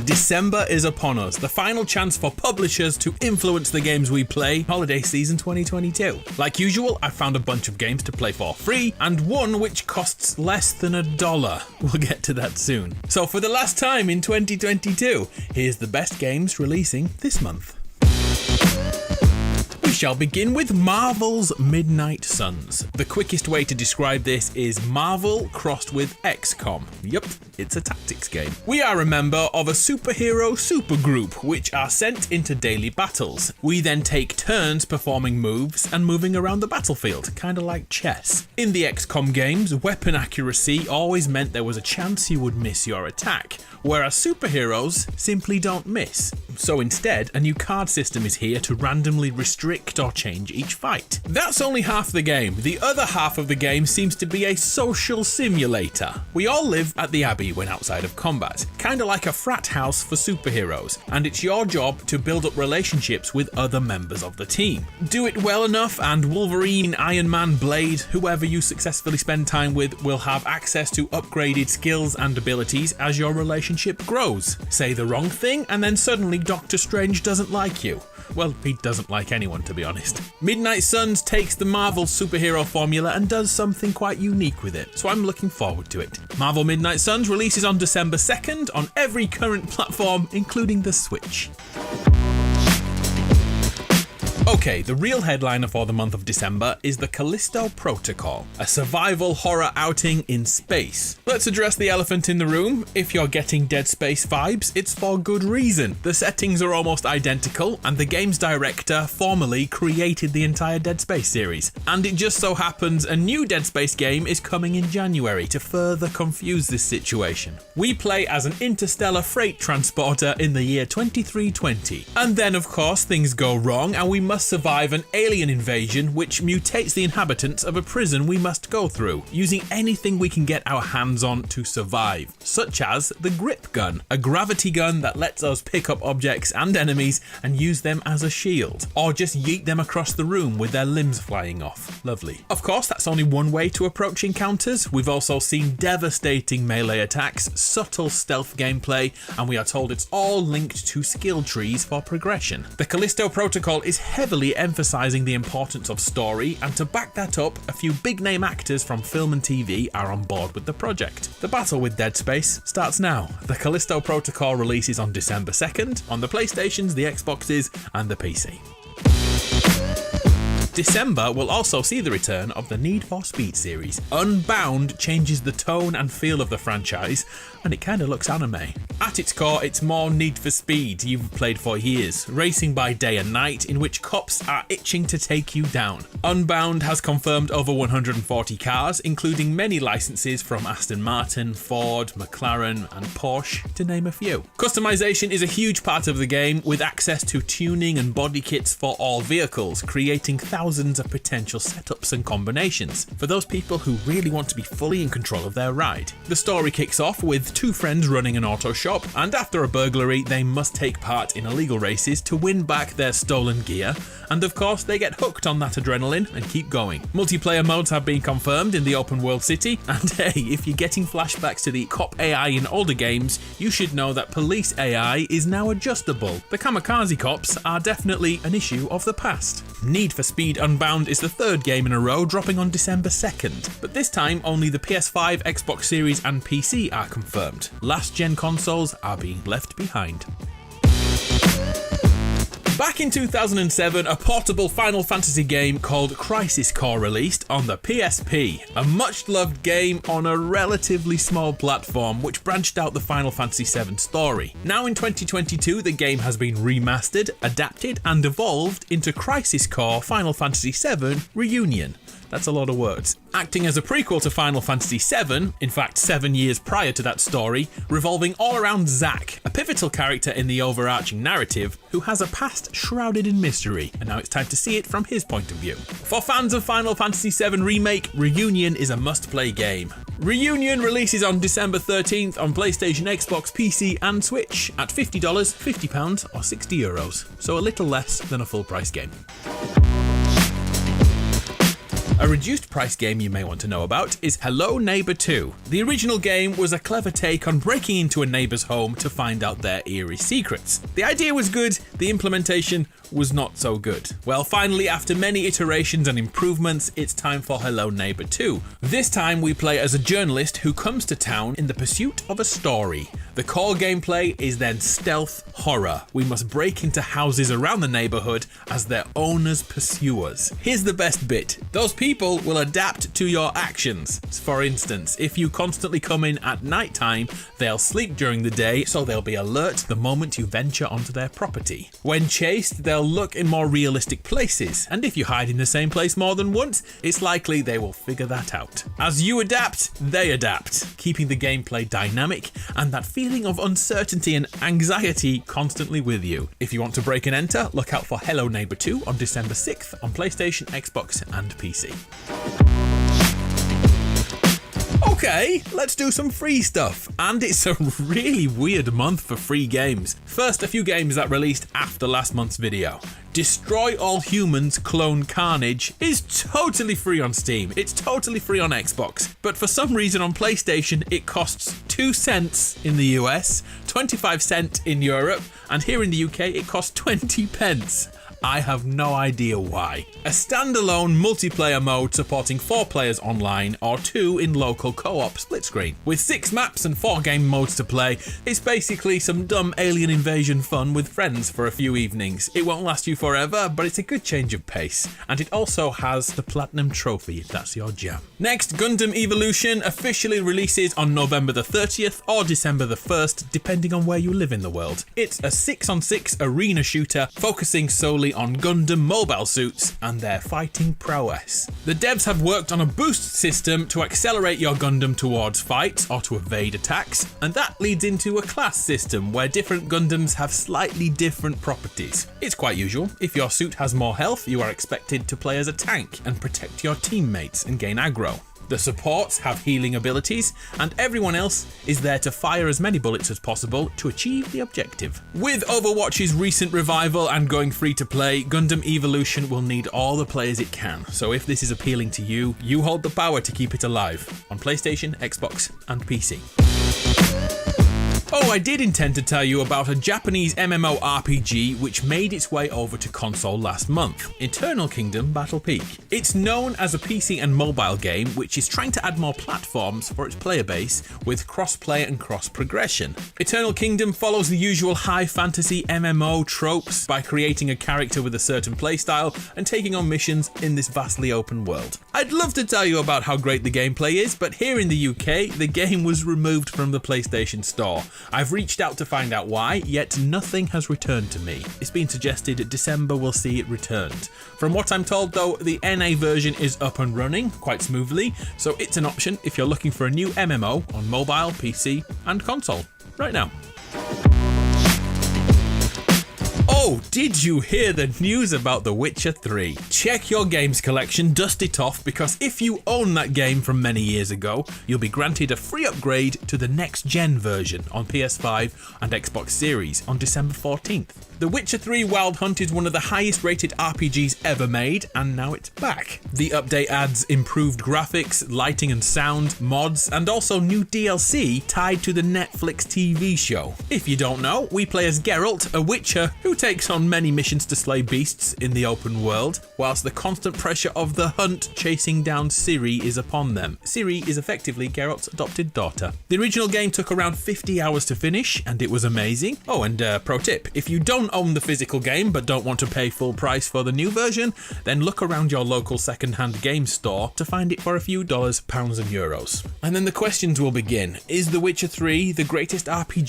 December is upon us, the final chance for publishers to influence the games we play holiday season 2022. Like usual, I found a bunch of games to play for free, and one which costs less than $1. We'll get to that soon. So for the last time in 2022, here's the best games releasing this month. We shall begin with Marvel's Midnight Suns. The quickest way to describe this is Marvel crossed with XCOM. Yup, it's a tactics game. We are a member of a superhero supergroup which are sent into daily battles. We then take turns performing moves and moving around the battlefield, kinda like chess. In the XCOM games, weapon accuracy always meant there was a chance you would miss your attack, whereas superheroes simply don't miss. So instead, a new card system is here to randomly restrict or change each fight. That's only half the game. The other half of the game seems to be a social simulator. We all live at the Abbey when outside of combat, kinda like a frat house for superheroes, and it's your job to build up relationships with other members of the team. Do it well enough and Wolverine, Iron Man, Blade, whoever you successfully spend time with will have access to upgraded skills and abilities as your relationship grows. Say the wrong thing and then suddenly Doctor Strange doesn't like you. Well, he doesn't like anyone, to be honest. Midnight Suns takes the Marvel superhero formula and does something quite unique with it, so I'm looking forward to it. Marvel Midnight Suns releases on December 2nd on every current platform, including the Switch. Okay, the real headliner for the month of December is the Callisto Protocol, a survival horror outing in space. Let's address the elephant in the room. If you're getting Dead Space vibes, it's for good reason. The settings are almost identical, and the game's director formally created the entire Dead Space series. And it just so happens a new Dead Space game is coming in January to further confuse this situation. We play as an interstellar freight transporter in the year 2320. And then, of course, things go wrong, and we must survive an alien invasion which mutates the inhabitants of a prison we must go through, using anything we can get our hands on to survive, such as the grip gun, a gravity gun that lets us pick up objects and enemies and use them as a shield, or just yeet them across the room with their limbs flying off. Lovely. Of course, that's only one way to approach encounters. We've also seen devastating melee attacks, subtle stealth gameplay, and we are told it's all linked to skill trees for progression. The Callisto Protocol is heavily emphasizing the importance of story, and to back that up, a few big name actors from film and TV are on board with the project. The battle with Dead Space starts now. The Callisto Protocol releases on December 2nd on the PlayStations, the Xboxes, and the PC. December will also see the return of the Need for Speed series. Unbound changes the tone and feel of the franchise, and it kinda looks anime. At its core, it's more Need for Speed you've played for years, racing by day and night in which cops are itching to take you down. Unbound has confirmed over 140 cars, including many licenses from Aston Martin, Ford, McLaren, and Porsche, to name a few. Customization is a huge part of the game, with access to tuning and body kits for all vehicles, creating thousands of potential setups and combinations for those people who really want to be fully in control of their ride. The story kicks off with two friends running an auto shop, and after a burglary they must take part in illegal races to win back their stolen gear, and of course they get hooked on that adrenaline and keep going. Multiplayer modes have been confirmed in the open world city, and hey, if you're getting flashbacks to the cop AI in older games, you should know that police AI is now adjustable. The kamikaze cops are definitely an issue of the past. Need for Speed Unbound is the third game in a row, dropping on December 2nd, but this time only the PS5, Xbox Series and PC are confirmed. Last gen consoles are being left behind. Back in 2007, a portable Final Fantasy game called Crisis Core released on the PSP, a much-loved game on a relatively small platform which branched out the Final Fantasy VII story. Now in 2022, the game has been remastered, adapted, and evolved into Crisis Core Final Fantasy VII Reunion. That's a lot of words. Acting as a prequel to Final Fantasy VII, in fact 7 years prior to that story, revolving all around Zack, a pivotal character in the overarching narrative who has a past shrouded in mystery, and now it's time to see it from his point of view. For fans of Final Fantasy VII Remake, Reunion is a must-play game. Reunion releases on December 13th on PlayStation, Xbox, PC and Switch at $50, £50 or €60, so a little less than a full-price game. A reduced price game you may want to know about is Hello Neighbor 2. The original game was a clever take on breaking into a neighbor's home to find out their eerie secrets. The idea was good, the implementation was not so good. Well, finally, after many iterations and improvements, it's time for Hello Neighbor 2. This time we play as a journalist who comes to town in the pursuit of a story. The core gameplay is then stealth horror. We must break into houses around the neighborhood as their owners pursue us. Here's the best bit. Those people will adapt to your actions. For instance, if you constantly come in at nighttime, they'll sleep during the day, so they'll be alert the moment you venture onto their property. When chased, they'll look in more realistic places, and if you hide in the same place more than once, it's likely they will figure that out. As you adapt, they adapt, keeping the gameplay dynamic and that feeling of uncertainty and anxiety constantly with you. If you want to break and enter, look out for Hello Neighbor 2 on December 6th on PlayStation, Xbox and PC. Okay, let's do some free stuff. And it's a really weird month for free games. First, a few games that released after last month's video. Destroy All Humans Clone Carnage is totally free on Steam. It's totally free on Xbox. But for some reason on PlayStation, it costs 2 cents in the US, 25 cents in Europe, and here in the UK, it costs 20 pence. I have no idea why. A standalone multiplayer mode supporting 4 players online or 2 in local co-op split screen. With 6 maps and 4 game modes to play, it's basically some dumb alien invasion fun with friends for a few evenings. It won't last you forever, but it's a good change of pace. And it also has the Platinum Trophy if that's your jam. Next, Gundam Evolution officially releases on November the 30th or December the 1st, depending on where you live in the world. It's a 6-on-6 arena shooter focusing solely on Gundam mobile suits and their fighting prowess. The devs have worked on a boost system to accelerate your Gundam towards fights or to evade attacks, and that leads into a class system where different Gundams have slightly different properties. It's quite usual. If your suit has more health, you are expected to play as a tank and protect your teammates and gain aggro. The supports have healing abilities, and everyone else is there to fire as many bullets as possible to achieve the objective. With Overwatch's recent revival and going free to play, Gundam Evolution will need all the players it can, so if this is appealing to you, you hold the power to keep it alive on PlayStation, Xbox and PC. Oh, I did intend to tell you about a Japanese MMORPG which made its way over to console last month, Eternal Kingdom Battle Peak. It's known as a PC and mobile game which is trying to add more platforms for its player base with cross-play and cross-progression. Eternal Kingdom follows the usual high fantasy MMO tropes by creating a character with a certain playstyle and taking on missions in this vastly open world. I'd love to tell you about how great the gameplay is, but here in the UK, the game was removed from the PlayStation Store. I've reached out to find out why, yet nothing has returned to me. It's been suggested December will see it returned. From what I'm told though, the NA version is up and running quite smoothly, so it's an option if you're looking for a new MMO on mobile, PC and console right now. Oh, did you hear the news about The Witcher 3? Check your games collection, dust it off, because if you own that game from many years ago, you'll be granted a free upgrade to the NEX GEN version on PS5 and Xbox Series on December 14th. The Witcher 3 Wild Hunt is one of the highest rated RPGs ever made, and now it's back. The update adds improved graphics, lighting and sound, mods, and also new DLC tied to the Netflix TV show. If you don't know, we play as Geralt, a Witcher who takes on many missions to slay beasts in the open world, whilst the constant pressure of the hunt chasing down Ciri is upon them. Ciri is effectively Geralt's adopted daughter. The original game took around 50 hours to finish, and it was amazing. Oh, and pro tip, if you don't own the physical game but don't want to pay full price for the new version, then look around your local second-hand game store to find it for a few dollars, pounds and euros. And then the questions will begin. Is The Witcher 3 the greatest RPG